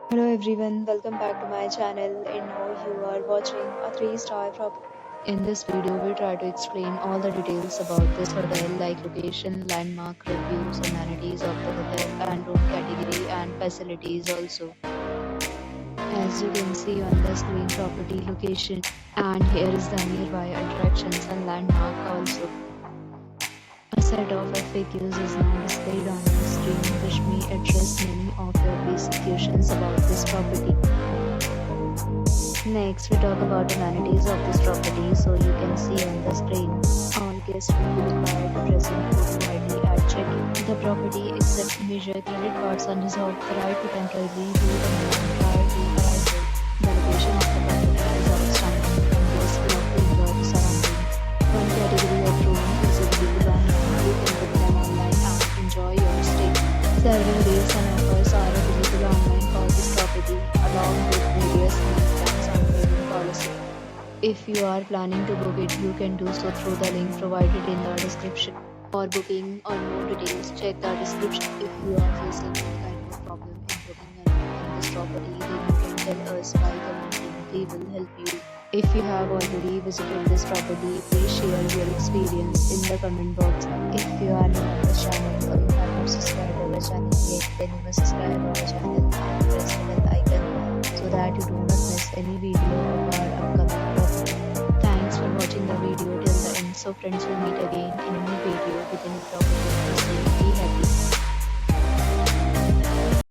Hello everyone, welcome back to my channel, and now you are watching a 3-star property. In this video, we try to explain all the details about this hotel like location, landmark, reviews, amenities of the hotel and room category and facilities also. As you can see on the screen, property location, and here is the nearby attractions and landmark also. A set of FAQs is now displayed on the screen which may address many of your basic questions about this property. Next, we talk about amenities of this property. So you can see on the screen, all guests will be required to present photo ID at check-in. The property accepts major credit cards and reserves the right to temporarily hold a amount prior to arrival. The location of the property is outstanding and guests will have to enjoy the surroundings. One category of room is available online. You can book them online and enjoy your stay. Several deals and offers are available online for this property, along with various lead times and payment policy. If you are planning to book it, you can do so through the link provided in the description. For booking or more details, check the description. If you are facing any kind of problem in booking a room in this property, then you can tell us by commenting. We will help you. If you have already visited this property, please share your experience in the comment box. If you are new on this channel or you have not subscribed our channel yet, then you must subscribe our channel and press the bell icon so that you do not miss any video of our upcoming property. Thanks for watching the video till the end. So friends, will meet again in a new video with a new property. Stay happy.